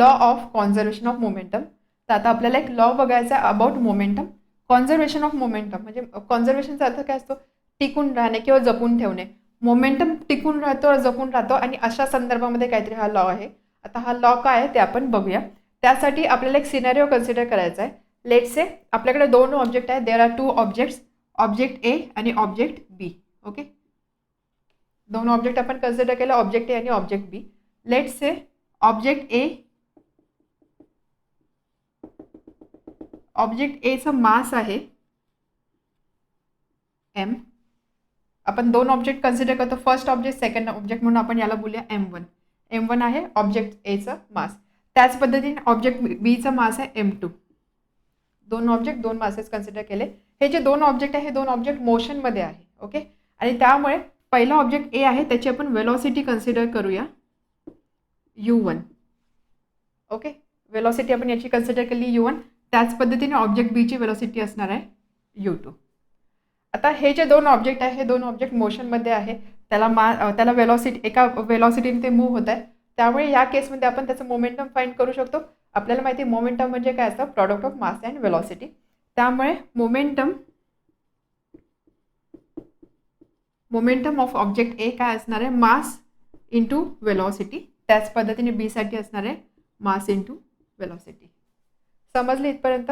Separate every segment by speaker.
Speaker 1: Law of conservation of momentum. तर आता आपल्याला एक लॉ बघायचा आहे about momentum. Conservation of momentum म्हणजे कॉन्झर्वेशनचा अर्थ काय असतो? टिकून राहणे किंवा जपून ठेवणे. मोमेंटम टिकून राहतो, जपून राहतो आणि अशा संदर्भामध्ये काहीतरी हा लॉ आहे. आता हा लॉ काय आहे ते आपण बघूया. त्यासाठी आपल्याला एक सिनेरिओ कन्सिडर करायचा आहे. लेट्स से आपल्याकडे दोन ऑब्जेक्ट आहेत. There are two objects, object A आणि ऑब्जेक्ट बी. ओके, दोन ऑब्जेक्ट आपण कन्सिडर केलं, ऑब्जेक्ट ए आणि object B. Let's say object A, object एचं मास आहे एम. आपण दोन ऑब्जेक्ट कन्सिडर करतो, फर्स्ट ऑब्जेक्ट सेकंड ऑब्जेक्ट, म्हणून आपण याला बोलूया M1. M1 आहे ऑब्जेक्ट एचं मास. त्याच पद्धतीने ऑब्जेक्ट बीचं मास आहे M2. दोन ऑब्जेक्ट दोन मासेस कन्सिडर केले. हे जे दोन ऑब्जेक्ट आहे हे दोन ऑब्जेक्ट मोशनमध्ये आहे. ओके, आणि त्यामुळे पहिला ऑब्जेक्ट ए आहे त्याची आपण वेलॉसिटी कन्सिडर करूया U1. ओके, वेलॉसिटी आपण याची कन्सिडर केली U1. त्याच पद्धतीने ऑब्जेक्ट बीची वेलॉसिटी असणार आहे U2. आता हे जे दोन ऑब्जेक्ट आहे हे दोन ऑब्जेक्ट मोशनमध्ये आहे. त्याला वेलॉसिटी, एका वेलॉसिटीने ते मूव्ह होत आहे. त्यामुळे या केसमध्ये आपण त्याचं मोमेंटम फाइंड करू शकतो. आपल्याला माहिती आहे मोमेंटम म्हणजे काय असतं? Product of mass and velocity. त्यामुळे मोमेंटम ऑफ ऑब्जेक्ट ए काय असणार आहे? मास इंटू वेलॉसिटी. त्याच पद्धतीने बी साठी असणार आहे मास इंटू वेलॉसिटी. समजले इथपर्यंत?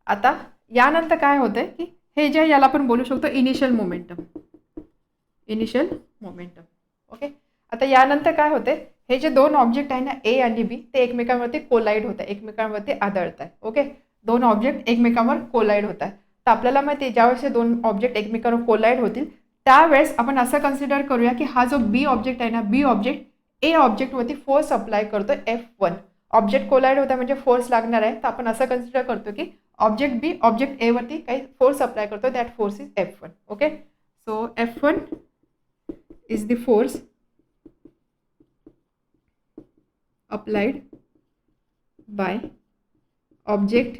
Speaker 1: आता यानंतर काय होतंय की हे जे याला आपण बोलू शकतो इनिशियल मोमेंटम. ओके, आता यानंतर काय होते? हे जे दोन ऑब्जेक्ट आहे ना ए आणि बी ते एकमेकांवरती कोलाइड होत आहे, एकमेकांवरती आदळत आहे. ओके, दोन ऑब्जेक्ट एकमेकांवर कोलाइड होत आहे. तर आपल्याला माहिती आहे ज्यावेळेस हे दोन ऑब्जेक्ट एकमेकांवर कोलाइड होतील त्यावेळेस आपण असं कन्सिडर करूया की हा जो बी ऑब्जेक्ट आहे ना, बी ऑब्जेक्ट ए ऑब्जेक्टवरती फोर्स अप्लाय करतोय F1. ऑब्जेक्ट कोलाइड होता म्हणजे फोर्स लागणार आहे. तर आपण असं कन्सिडर करतो की ऑब्जेक्ट बी ऑब्जेक्ट ए वरती काही फोर्स अप्लाय करतो, that force is F1. Okay, so F1 is the force applied by object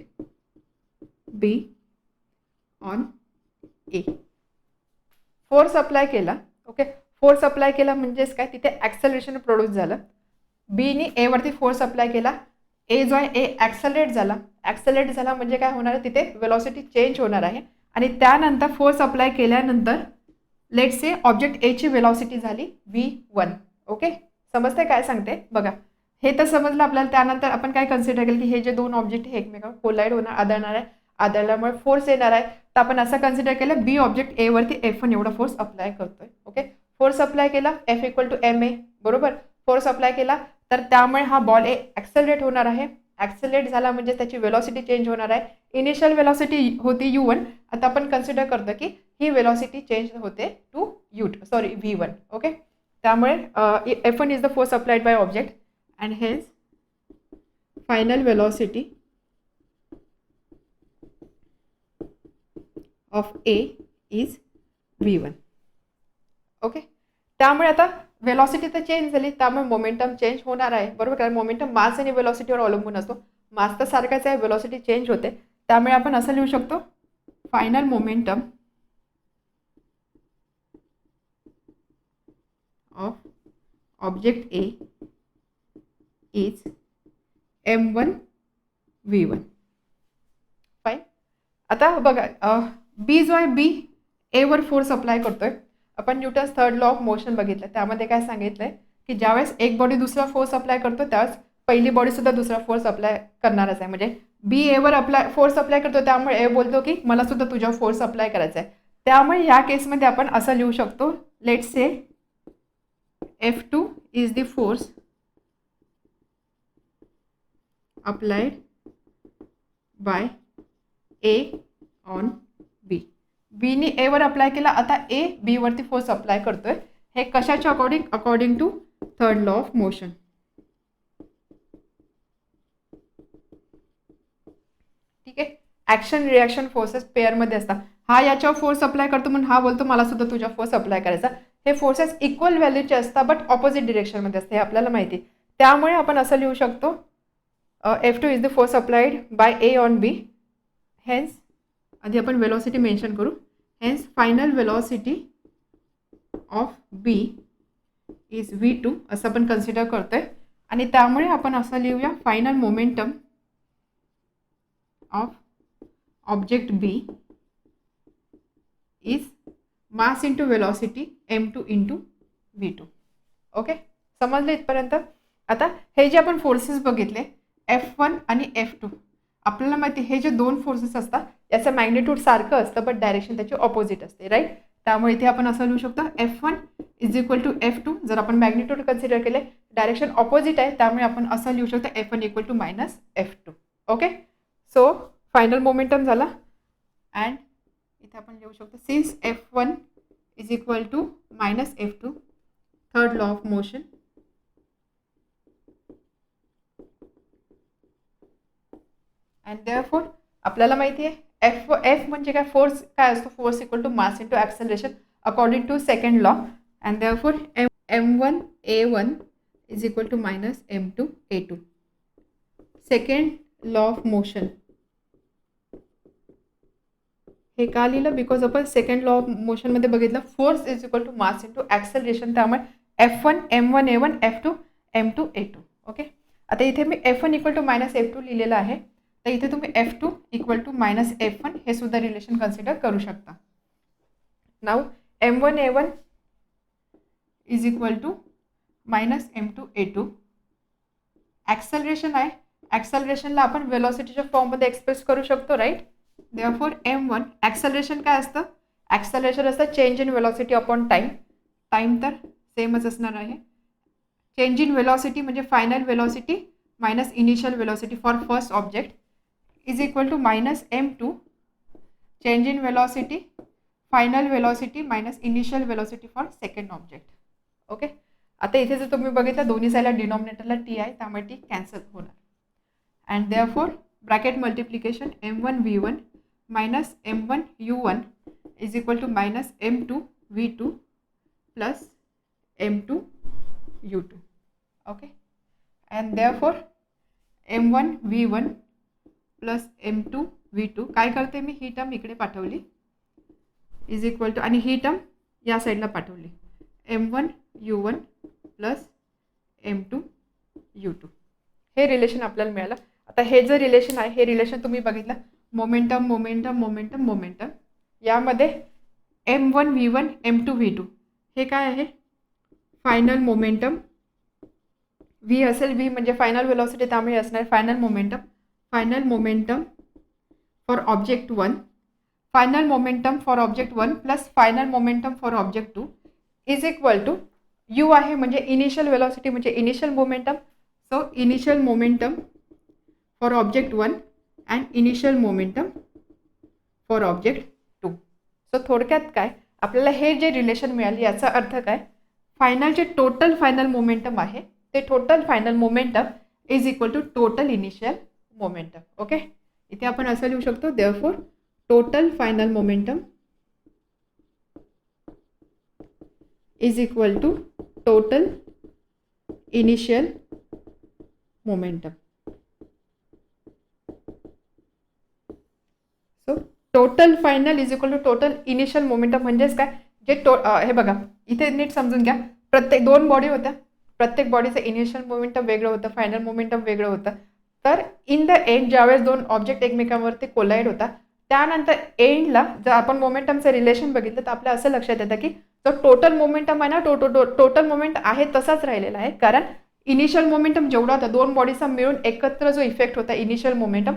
Speaker 1: B on A. Force apply केला. ओके, फोर्स अप्लाय केला म्हणजेच काय? तिथे ॲक्सेलरेशन प्रोड्यूस झालं. बीने ए वरती फोर्स अप्लाय केला. ए जो आहे ए ॲक्सेलरेट झाला. ॲक्सेलरेट झाला म्हणजे काय होणार आहे? तिथे वेलॉसिटी चेंज होणार आहे. आणि त्यानंतर फोर्स अप्लाय केल्यानंतर लेट्स से ऑब्जेक्ट एची वेलॉसिटी झाली V1. ओके, समजते काय सांगते? बघा, हे तर समजलं आपल्याला. त्यानंतर आपण काय कन्सिडर केलं की हे जे दोन ऑब्जेक्ट हे एकमेकांवर कोलाइड होणार, आदळणार आहे. आदळल्यामुळे फोर्स येणार आहे. तर आपण असं कन्सिडर केलं बी ऑब्जेक्ट ए वरती F1 एवढा फोर्स अप्लाय करतोय. ओके, फोर्स अप्लाय केला F = ma. बरोबर, फोर्स अप्लाय केला तर त्यामुळे हा बॉल ए ॲक्सेलरेट होणार आहे. ॲक्सेलरेट झाला म्हणजे त्याची वेलॉसिटी चेंज होणार आहे. इनिशियल वेलॉसिटी होती U1. आता आपण कन्सिडर करतो की ही वेलॉसिटी चेंज होते टू V1. ओके, त्यामुळे F1 is the force applied by object and hence final velocity of A is V1. Okay, त्यामुळे आता वेलॉसिटी तर चेंज झाली, त्यामुळे मोमेंटम चेंज होणार आहे. बरोबर, कारण मोमेंटम मास आणि वेलॉसिटीवर अवलंबून असतो. मास तर सारखाच आहे, वेलॉसिटी चेंज होते. त्यामुळे आपण असं लिहू शकतो final momentum of object A is M1 V1. Fine. आता बघा, बी जो आहे बी ए वर फोर्स अप्लाय करतोय. आपण Newton's third law of motion बघितलं, त्यामध्ये काय सांगितलंय की ज्यावेळेस एक बॉडी दुसरा फोर्स अप्लाय करतो त्यावेळेस पहिली बॉडी सुद्धा दुसरा फोर्स अप्लाय करणारच आहे. म्हणजे बी ए वर फोर्स अप्लाय करतो त्यामुळे ए बोलतो की मला सुद्धा तुझ्या फोर्स अप्लाय करायचा आहे. त्यामुळे या केसमध्ये आपण असं लिहू शकतो, let's say F2 is the force applied by A on B. B ने A वर अप्लाय केला, आता A B वरती फोर्स अप्लाय करतोय. हे कशाच्या according to third law of motion. ठीक आहे, ऍक्शन रिॲक्शन फोर्सेस पेअरमध्ये असतात. हा याच्यावर फोर्स अप्लाय करतो म्हणून हा बोलतो मला सुद्धा तुझ्या फोर्स अप्लाय करायचा. हे फोर्सेस इक्वल व्हॅल्यूचे असतात बट ऑपोजिट डिरेक्शनमध्ये असते, हे आपल्याला माहिती. त्यामुळे आपण असं लिहू शकतो F2 is the force applied by A on B. Hence, आधी आपण velocity मेन्शन करू. Hence, final velocity of B is V2 असं आपण कन्सिडर करतोय. आणि त्यामुळे आपण असं लिहूया final momentum of object B is mass into velocity m2 into v2. Okay, समजलं इथपर्यंत. आता हे जे आपण फोर्सेस बघितले F1 आणि F2, आपल्याला माहिती हे जे दोन फोर्सेस असतात याचं मॅग्निट्यूड सारखं असतं बट डायरेक्शन त्याची ऑपोजिट असते, राईट. त्यामुळे इथे आपण असं लिहू शकतो F1 is equal to F2. जर आपण मॅग्निट्यूड कन्सिडर केले डायरेक्शन ऑपोजिट आहे त्यामुळे आपण असं लिहू शकतो F1 equal to minus F2. Okay, so final momentum झाला. अँड इथे आपण लिहू शकतो since F1 is equal to minus F2, third law of motion, and therefore आपल्याला माहिती आहे एफ म्हणजे काय, फोर्स काय असतो, force equal to mass into acceleration according to second law. And therefore m1a1 is equal to minus m2a2. Second law of motion हे का लिहिलं, बिकॉज आपण सेकंड लॉ ऑफ मोशनमध्ये बघितलं force is equal to mass into acceleration, त्यामुळे F1 m1a1 F2 m2a2. Okay, आता इथे मी F1 equal to minus F2 लिहिलेलं आहे, तर इथे तुम्ही F2 equal to minus F1 हे सुद्धा रिलेशन कन्सिडर करू शकता. नाव m1a1 is equal to minus m2a2. Acceleration आहे, ॲक्सेलरेशनला आपण वेलॉसिटीच्या फॉर्ममध्ये एक्सप्रेस करू शकतो, राईट. देअरफॉर m1 ॲक्सेलरेशन काय असतं, ॲक्सेलरेशन असतं change in velocity upon time. Time तर सेमच असणार आहे. चेंज इन वेलॉसिटी म्हणजे final velocity minus initial velocity for first object is equal to minus m2 change in velocity final velocity minus initial velocity for second object. Okay, आता इथे जर तुम्ही बघितलं दोन्ही साईडला डिनॉमिनेटरला टी आहे त्यामुळे टी कॅन्सल होणार. And therefore bracket multiplication m1 v1 minus m1 u1 is equal to minus m2 v2 plus m2 u2. Okay, and therefore m1 v1 plus m2 v2 काय करते मी, ही टर्म इकडे पाठवली इज इक्वल टू, आणि ही term या साईडला पाठवली m1 u1 plus m2 u2. हे relation आपल्याला मिळालं. आता हे जे रिलेशन आहे हे रिलेशन तुम्ही बघितलं मोमेंटम मोमेंटम मोमेंटम मोमेंटम, यामध्ये m1 v1 m2 v2 हे काय आहे, फायनल मोमेंटम. v असेल, v म्हणजे फायनल वेलॉसिटी त्यामुळे असणार final momentum. Final momentum for object 1, final momentum for object 1 plus final momentum for object 2 is equal to u आहे म्हणजे इनिशियल वेलॉसिटी म्हणजे initial momentum. So initial momentum for object 1 and initial momentum for object 2. So थोडक्यात काय आपल्याला हे जे relation मिळाले याचा अर्थ काय, फायनल जे टोटल फायनल मोमेंटम आहे ते total final momentum is equal to total initial momentum. Okay, इथे आपण असं लिहू शकतो therefore total final momentum is equal to total initial momentum. So total final is equal to total initial momentum म्हणजेच काय, जे हे बघा इथे नीट समजून घ्या, प्रत्येक दोन बॉडी होत्या, प्रत्येक बॉडीचं इनिशियल मोमेंटम वेगळं होतं, फायनल मोमेंटम वेगळं होतं. तर इन द एंड ज्यावेळेस दोन ऑब्जेक्ट एकमेकांवरती कोलाईड होता त्यानंतर एंडला जर आपण मोमेंटमचं रिलेशन बघितलं तर आपल्या असं लक्षात येतं की जो टोटल मोमेंटम आहे ना टोटल मोमेंट आहे तसाच राहिलेला आहे, कारण इनिशियल मोमेंटम जेवढा होता दोन बॉडीचा मिळून एकत्र जो इफेक्ट होता इनिशियल मोमेंटम,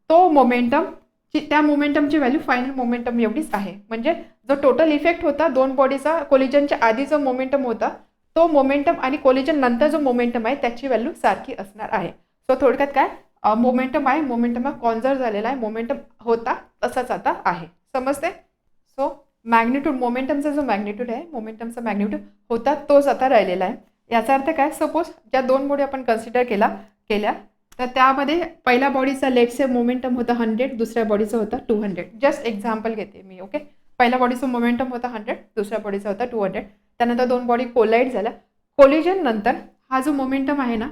Speaker 1: तो मोमेंटम त्या मोमेंटमची व्हॅल्यू फायनल मोमेंटम एवढीच आहे. म्हणजे जो टोटल इफेक्ट होता दोन बॉडीचा कोलिजनच्या आधी जो मोमेंटम होता तो मोमेंटम आणि कोलिजन नंतर जो मोमेंटम आहे त्याची व्हॅल्यू सारखी असणार आहे. सो थोडक्यात काय मोमेंटम आहे, मोमेंटम हा कॉन्झर्व झालेला आहे, मोमेंटम होता तसाच आता आहे. समजते. सो मॅग्निट्यूड मोमेंटमचा जो मॅग्निट्यूड आहे मोमेंटमचा मॅग्निट्यूड होता तोच आता राहिलेला आहे. याचा अर्थ काय, सपोज ज्या दोन बॉडी आपण कन्सिडर केल्या तर त्यामध्ये पहिल्या बॉडीचा लेटचे मोमेंटम होता 100, दुसऱ्या बॉडीचा होता 200. जस्ट एक्झाम्पल घेते मी. ओके, पहिल्या बॉडीचं मोमेंटम होता 100, दुसऱ्या बॉडीचा होता 200. त्यानंतर दोन बॉडी कोलाईड झाल्या, कोलिजन नंतर हा जो मोमेंटम आहे ना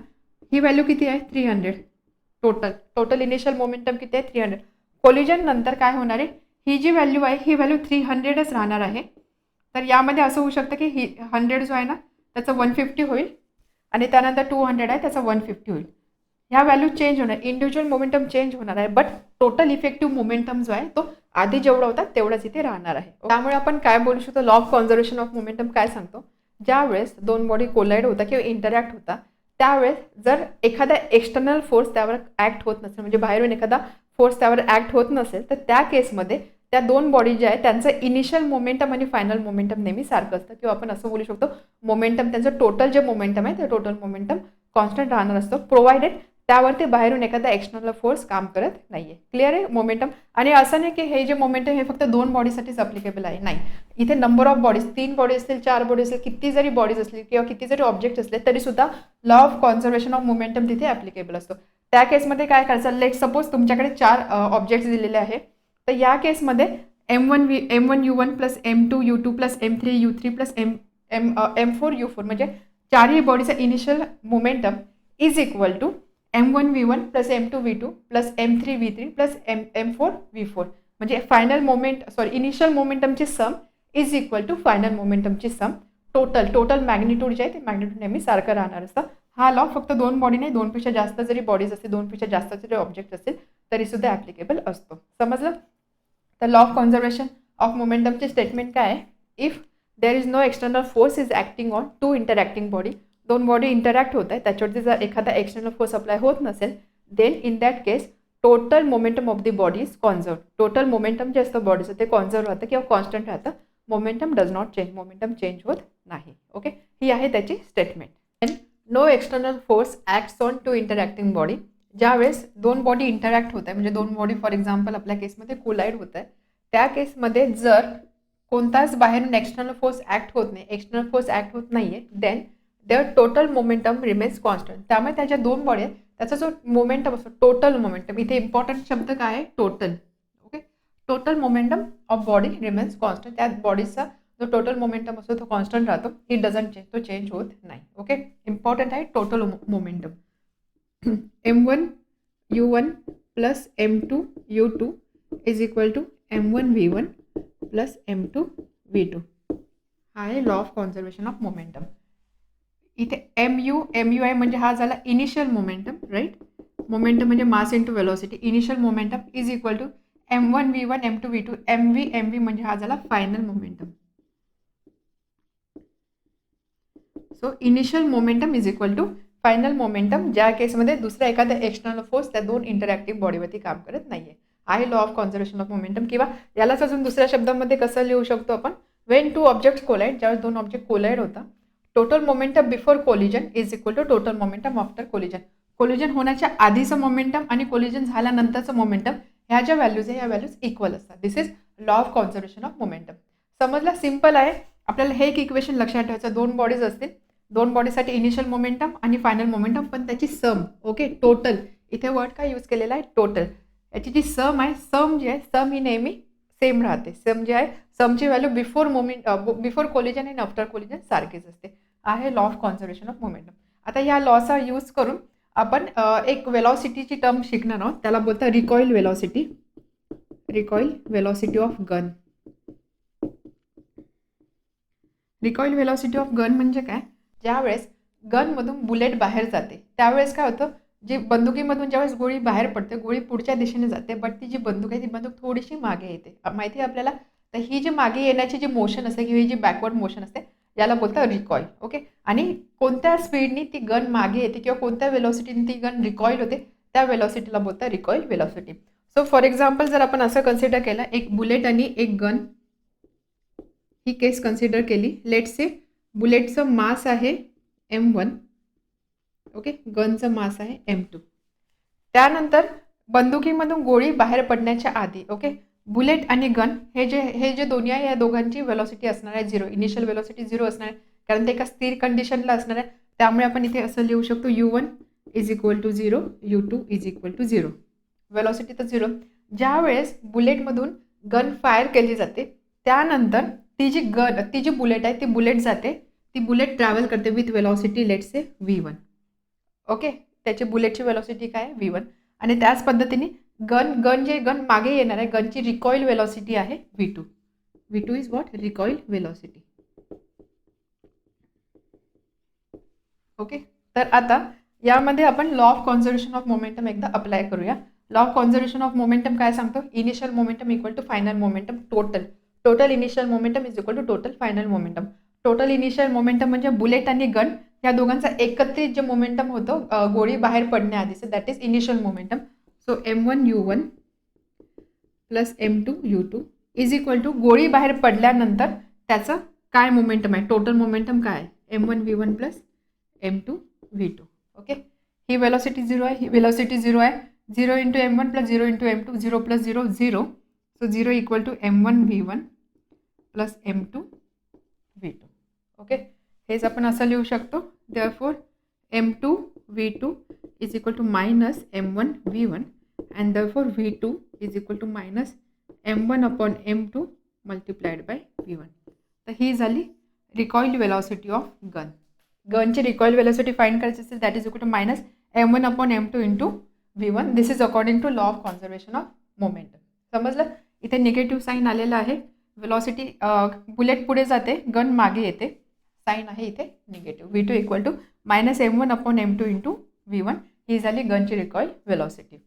Speaker 1: ही व्हॅल्यू किती आहे 300. टोटल इनिशियल मोमेंटम किती आहे 300. कोलिजन नंतर काय होणार आहे, ही जी व्हॅल्यू आहे ही व्हॅल्यू 300च राहणार आहे. तर यामध्ये असं होऊ शकतं की ही 100 जो आहे ना त्याचं 150 होईल आणि त्यानंतर 200 आहे त्याचा 150 होईल. ह्या व्हॅल्यू चेंज होणार, इंडिव्हिज्युअल मोमेंटम चेंज होणार आहे, बट टोटल इफेक्टिव्ह मोमेंटम जो आहे तो आधी जेवढा होता तेवढाच इथे राहणार आहे. त्यामुळे आपण काय बोलू शकतो, law of conservation of momentum काय सांगतो, ज्या वेळेस दोन बॉडी कोलाइड होता किंवा इंटरॅक्ट होता त्यावेळेस जर एखादा एक्सटर्नल फोर्स त्यावर ऍक्ट होत नसेल, म्हणजे बाहेरून एखादा फोर्स त्यावर ऍक्ट होत नसेल, तर त्या केसमध्ये त्या दोन बॉडी ज्या आहेत त्यांचं इनिशियल मोमेंटम आणि फायनल मोमेंटम नेहमी सारखं असतं, किंवा आपण असं बोलू शकतो मोमेंटम त्यांचं टोटल जे मोमेंटम आहे ते टोटल मोमेंटम कॉन्स्टंट राहणार असतं, प्रोव्हाइडेड त्यावरती बाहेरून एखादा एक्सटर्नल फोर्स काम करत नाहीये. क्लिअर आहे मोमेंटम. आणि असं नाही की हे जे मोमेंटम हे फक्त दोन बॉडीसाठीच अप्लिकेबल आहे, नाही, इथे नंबर ऑफ बॉडीज, 3 बॉडी असतील, 4 बॉडी असतील, किती जरी बॉडीज असतील किंवा किती जरी ऑब्जेक्ट असले तरी सुद्धा law of conservation of momentum तिथे ॲप्लिकेबल असतो. त्या केसमध्ये काय करायचं, लेट सपोज तुमच्याकडे 4 ऑब्जेक्ट्स दिलेले आहे, तर या केसमध्ये M1 U1 plus M2 U2 plus M3 U3 plus M4 U4 म्हणजे चारही बॉडीचा initial momentum is equal to M1 V1 plus M2 V2 plus M3 V3 plus M4 V4 म्हणजे फायनल मोमेंट इनिशियल मोमेंटमची sum is equal to final मोमेंटमची sum. Total magnitude जे आहे ते magnitude नेहमी सारखं राहणार असतं. हा लॉ फक्त दोन बॉडी नाही, दोनपेक्षा जास्त जरी बॉडीज असतील, दोनपेक्षा जास्त जरी ऑब्जेक्ट असतील तरी सुद्धा ॲप्लिकेबल असतो. समजलं. तर लॉ ऑफ कॉन्झर्वेशन ऑफ मोमेंटमचे स्टेटमेंट काय आहे, if there is no external force is acting on two interacting body, दोन बॉडी इंटरॅक्ट होत आहे त्याच्यावरती जर एखादा एक्सटर्नल फोर्स अप्लाय होत नसेल, then in that case total momentum of the body is conserve. Total momentum जे असतं बॉडीचं ते कॉन्झर्व राहतं किंवा कॉन्स्टंट राहतं. Momentum does not change, momentum change होत नाही. ओके, ही आहे त्याची statement. And no external force acts on two interacting body, ज्यावेळेस दोन बॉडी इंटरॅक्ट होत आहे, म्हणजे दोन बॉडी फॉर एक्झाम्पल आपल्या केसमध्ये कोलाइड होत आहे, त्या केसमध्ये जर कोणताच बाहेरून एक्सटर्नल फोर्स ॲक्ट होत नाही, एक्सटर्नल फोर्स ॲक्ट होत नाही आहे, then there total momentum remains constant. त्यामुळे त्याच्या दोन बॉडी आहेत त्याचा जो मोमेंटम असतो टोटल मोमेंटम, इथे इम्पॉर्टंट शब्द काय आहे, total. Okay, total momentum of body remains constant. त्या बॉडीचा जो टोटल मोमेंटम असतो तो कॉन्स्टंट राहतो, इट डझंट चेंज, तो चेंज होत नाही. ओके, इम्पॉर्टंट आहे total momentum. M1 U1 plus M2 U2 is equal to M1 V1 plus M2 V2. हा आहे law of conservation of momentum. इथे MU आहे म्हणजे हा झाला इनिशियल मोमेंटम, राईट. मोमेंटम म्हणजे mass into velocity. Initial momentum is equal to M1 V1 M2 V2 MV म्हणजे हा झाला final momentum. So initial momentum is equal to final momentum, ज्या केसमध्ये दुसरा एखादा एक्सटर्नल फोर्स त्या दोन इंटरॅक्टिव्ह बॉडीवरती काम करत नाहीये. आहे law of conservation of momentum. किंवा यालाच अजून दुसऱ्या शब्दामध्ये कसं लिहू शकतो आपण, वेन टू ऑब्जेक्ट कोलाइड, ज्यावेळेस दोन ऑब्जेक्ट कोलाइड होता, total momentum before collision is equal to total momentum after collision. Collision होण्याच्या आधीचं मोमेंटम आणि कोलिजन झाल्यानंतरचं मोमेंटम ह्या ज्या व्हॅल्यूज आहे या व्हॅल्यूज इक्वल असतात. This is law of conservation of momentum. समजला, सिम्पल आहे. आपल्याला हे एक इक्वेशन लक्षात ठेवायचं, दोन बॉडीज असतील, दोन बॉडीसाठी इनिशियल मोमेंटम आणि फायनल मोमेंटम, पण त्याची सम. ओके, टोटल, इथे वर्ड काय यूज केलेला आहे, टोटल. याची जी सम आहे, सम जी आहे, सम ही नेहमी सेम राहते. सम जी आहे, समची व्हॅल्यू बिफोर कोलिजन आणि आफ्टर कोलिजन सारखीच असते. आहे law of conservation of momentum. आता या लॉचा यूज करून आपण एक वेलॉसिटीची टर्म शिकणार आहोत, त्याला बोलतात recoil velocity. Recoil velocity of gun. Recoil velocity of gun म्हणजे काय, ज्यावेळेस गनमधून बुलेट बाहेर जाते त्यावेळेस काय होतं, जी बंदुकीमधून ज्यावेळेस गोळी बाहेर पडते, गोळी पुढच्या दिशेने जाते, बट ती जी बंदूक आहे ती बंदूक थोडीशी मागे येते, माहिती आहे आपल्याला. तर ही जी मागे येण्याची जी मोशन असते किंवा ही जी बॅकवर्ड मोशन असते याला बोलतात रिकॉईल. ओके, आणि कोणत्या स्पीडनी ती गन मागे येते किंवा कोणत्या वेलॉसिटीने ती गन रिकॉईल होते त्या वेलॉसिटीला बोलतात recoil velocity. So for example जर आपण असं कन्सिडर केलं, एक बुलेट आणि एक गन ही केस कन्सिडर केली. लेट्स से बुलेटचं मास आहे M1, ओके, गनचं मास आहे M2. त्यानंतर बंदुकीमधून गोळी बाहेर पडण्याच्या आधी, ओके, बुलेट आणि गन हे जे दोन्ही आहे या दोघांची वेलॉसिटी असणार आहे 0. इनिशियल वेलॉसिटी 0 असणार आहे कारण ते एका स्थिर कंडिशनला असणार आहे. त्यामुळे आपण इथे असं लिहू शकतो U1 is equal to 0, U2 is equal to 0. Velocity तर 0. ज्या वेळेस बुलेटमधून गन फायर केली जाते त्यानंतर ती जी बुलेट आहे ती बुलेट जाते, ती बुलेट ट्रॅव्हल करते with velocity let's say V1. Okay, त्याची बुलेटची वेलॉसिटी काय आहे V1. आणि त्याच पद्धतीने गन मागे येणार आहे, गनची रिकॉईल वेलॉसिटी आहे V2. V2 is what, recoil velocity. Okay, तर आता यामध्ये आपण law of conservation of momentum एकदा अप्लाय करूया. Law of conservation of momentum काय सांगतो? Initial momentum equal to final momentum total initial momentum is equal to total final momentum. Total initial momentum म्हणजे bullet आणि गन या दोघांचा एकत्रित जे मोमेंटम होतं गोळी बाहेर पडण्याआधीचं, that is initial momentum. So M1U1 plus M2U2 is equal to गोळी बाहेर पडल्यानंतर त्याचं काय मोमेंटम आहे, टोटल मोमेंटम काय आहे, M1V1 प्लस M2V2. ओके, ही वेलॉसिटी 0 आहे, ही वेलॉसिटी 0 आहे. 0 into M1 plus 0 into M2, 0 plus 0 0. So 0 equal to M1V1 plus M2V2. Okay, हेच आपण असं लिहू शकतो. Therefore M2V2 is equal to minus M1V1 and therefore V2 is equal to minus M1 upon M2 multiplied by V1. तर ही झाली recoil velocity of gun. गनची recoil velocity find करायची असेल that is equal to minus M1 upon M2 into V1. This is according to law of conservation of momentum. समजलं? इथे negative sine आलेला आहे. वेलॉसिटी बुलेट पुढे जाते, गन मागे येते, साईन आहे इथे negative. V2 equal to minus M1 upon M2 into V1. ही झाली गनची रिकॉइल वेलॉसिटी.